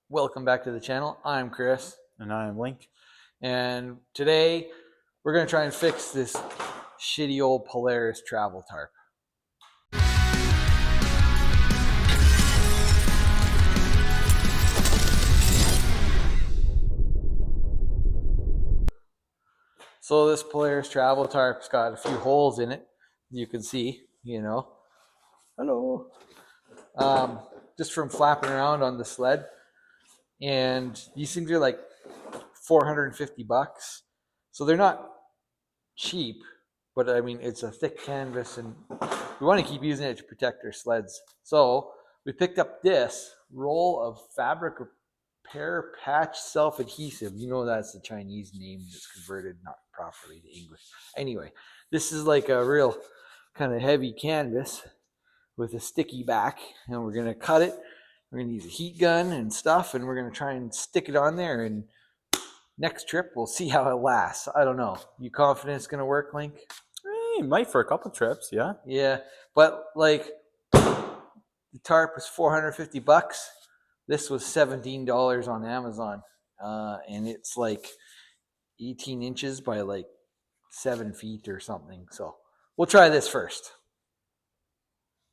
Welcome back to the channel. I'm Chris. And I'm Link. And today we're going to try and fix this shitty old Polaris travel tarp. So this Polaris travel tarp's got a few holes in it. You can see, hello. Just from flapping around on the sled. And these things are like $450. So they're not cheap, but I mean, it's a thick canvas and we want to keep using it to protect our sleds. So we picked up this roll of fabric repair patch self-adhesive. You know, that's the Chinese name that's converted not properly to English. Anyway, this is like a real kind of heavy canvas with a sticky back, and we're going to cut it. We're going to use a heat gun and stuff, and we're going to try and stick it on there, and next trip we'll see how it lasts. I don't know. You confident it's going to work, Link? It might for a couple trips, yeah. Yeah, but like the tarp was $450. This was $17 on Amazon, and it's like 18 inches by like 7 feet or something. So we'll try this first.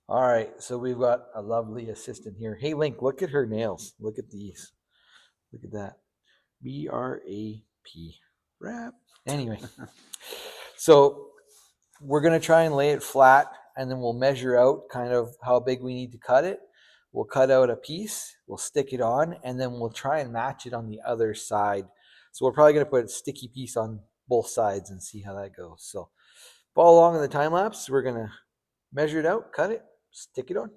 All right, so we've got a lovely assistant here. Hey, Link, look at her nails. Look at these. Look at that. B-R-A-P. Wrap. Anyway, so we're going to try and lay it flat, and then we'll measure out kind of how big we need to cut it. We'll cut out a piece, we'll stick it on, and then we'll try and match it on the other side. So we're probably going to put a sticky piece on both sides and see how that goes. So follow along in the time lapse. We're going to measure it out, cut it, stick it on.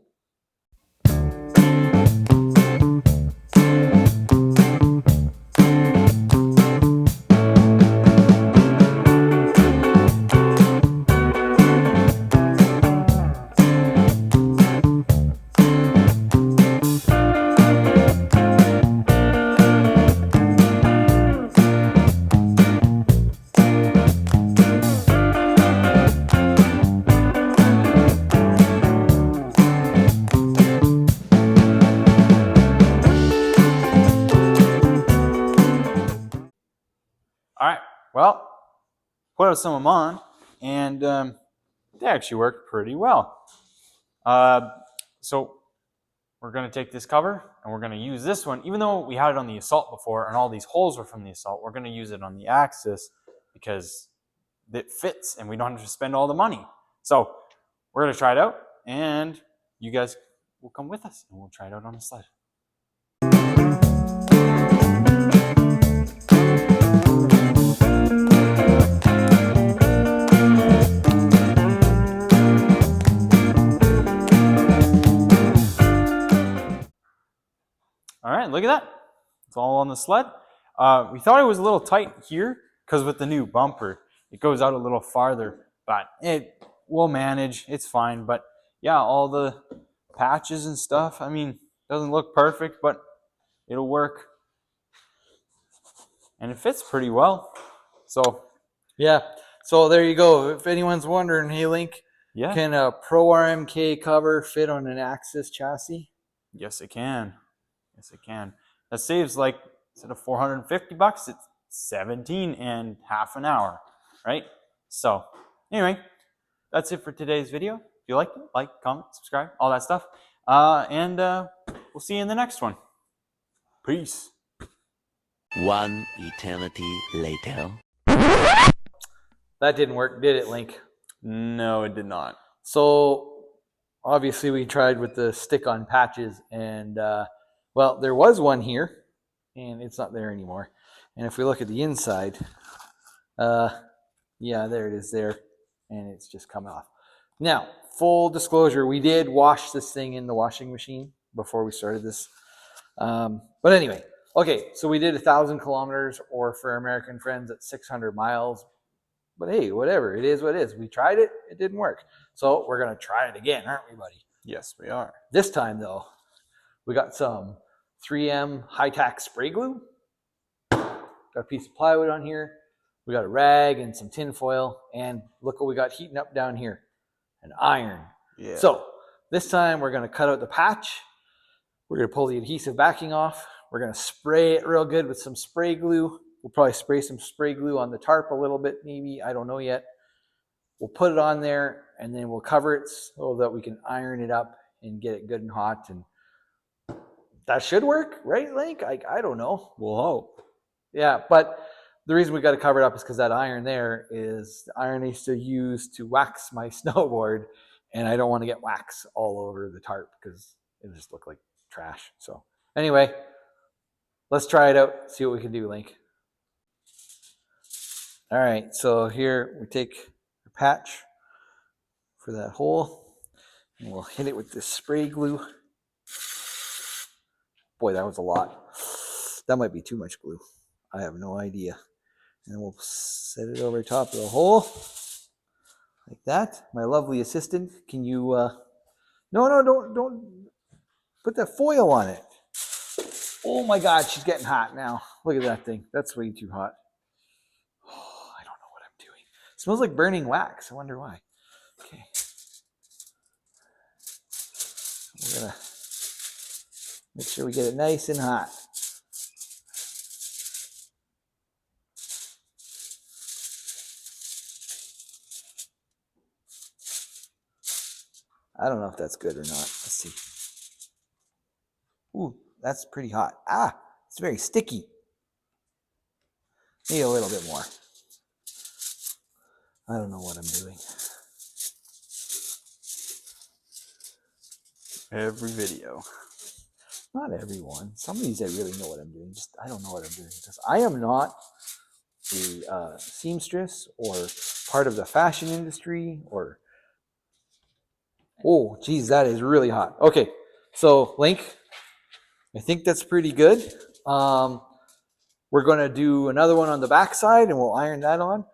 All right, well, put some of them on, and they actually worked pretty well. So we're going to take this cover, and we're going to use this one. Even though we had it on the Assault before, and all these holes were from the Assault, we're going to use it on the Axis because it fits, and we don't have to spend all the money. So we're going to try it out, and you guys will come with us, and we'll try it out on the sled. All right, look at that. It's all on the sled. We thought it was a little tight here because with the new bumper, it goes out a little farther, but it will manage. It's fine. But yeah, all the patches and stuff, I mean, doesn't look perfect, but it'll work. And it fits pretty well. So yeah, so there you go. If anyone's wondering, hey, Link, yeah, can a Pro RMK cover fit on an Axis chassis? Yes, it can. Yes, it can. That saves, like, instead of $450, it's 17 and half an hour, right? So anyway, that's it for today's video. If you liked it, like, comment, subscribe, all that stuff. And we'll see you in the next one. Peace. One eternity later. That didn't work, did it, Link? No, it did not. So obviously we tried with the stick-on patches, and well, there was one here, and it's not there anymore. And if we look at the inside, yeah, there it is there, and it's just come off. Now, full disclosure, we did wash this thing in the washing machine before we started this. But anyway, okay, so we did 1,000 kilometers, or for American friends, at 600 miles. But hey, whatever, it is what it is. We tried it, it didn't work. So we're going to try it again, aren't we, buddy? Yes, we are. This time, though, we got some 3M high-tack spray glue. Got a piece of plywood on here. We got a rag and some tin foil. And look what we got heating up down here. An iron. Yeah. So this time we're going to cut out the patch. We're going to pull the adhesive backing off. We're going to spray it real good with some spray glue. We'll probably spray some spray glue on the tarp a little bit, maybe. I don't know yet. We'll put it on there, and then we'll cover it so that we can iron it up and get it good and hot. And that should work, right, Link? I don't know. We'll hope. Yeah, but the reason we got to cover it up is because that iron there is the iron I used to use to wax my snowboard, and I don't want to get wax all over the tarp because it just looked like trash. So anyway, let's try it out, see what we can do, Link. All right, so here we take a patch for that hole, and we'll hit it with this spray glue. Boy, that was a lot. That might be too much glue. I have no idea. And we'll set it over top of the hole like that. My lovely assistant, can you no, don't put that foil on it. Oh my god, she's getting hot now. Look at that thing. That's way too hot. Oh, I don't know what I'm doing. It smells like burning wax. I wonder why. Okay. We're gonna make sure we get it nice and hot. I don't know if that's good or not. Let's see. Ooh, that's pretty hot. Ah, it's very sticky. Need a little bit more. I don't know what I'm doing. Every video. Not everyone. Some of these I really know what I'm doing. Just I don't know what I'm doing because I am not a seamstress or part of the fashion industry or. Oh, geez, that is really hot. Okay, so Link, I think that's pretty good. We're going to do another one on the back side, and we'll iron that on,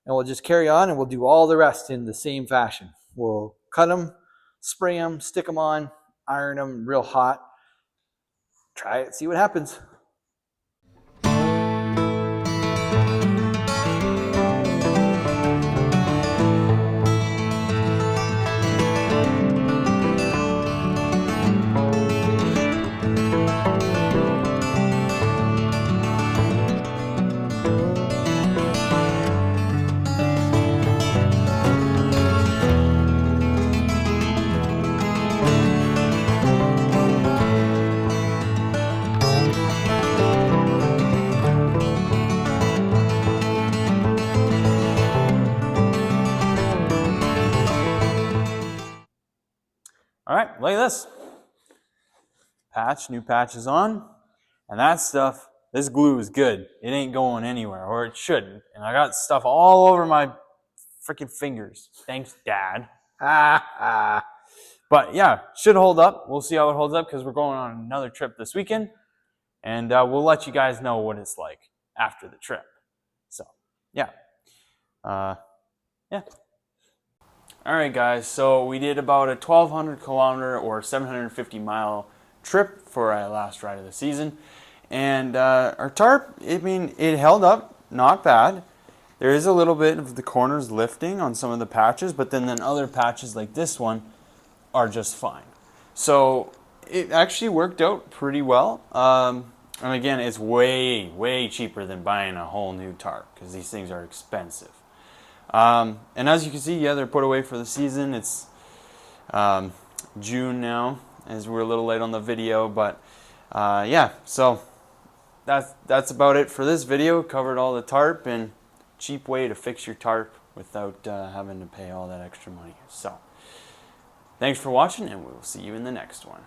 and we'll just carry on, and we'll do all the rest in the same fashion. We'll cut them, spray them, stick them on, iron them real hot. Try it, see what happens. All right, look at this. Patch, new patch is on. And that stuff, this glue is good. It ain't going anywhere, or it shouldn't. And I got stuff all over my freaking fingers. Thanks, Dad. But yeah, should hold up. We'll see how it holds up because we're going on another trip this weekend. And we'll let you guys know what it's like after the trip. So, yeah. Yeah. All right, guys. So we did about a 1,200 kilometer or 750 mile trip for our last ride of the season. And our tarp, I mean, it held up not bad. There is a little bit of the corners lifting on some of the patches, but then other patches like this one are just fine. So it actually worked out pretty well. And again, it's way cheaper than buying a whole new tarp because these things are expensive. And as you can see, yeah, they're put away for the season. It's June now, as we're a little late on the video, but yeah, so that's about it for this video. Covered all the tarp and cheap way to fix your tarp without having to pay all that extra money. So thanks for watching, and we'll see you in the next one.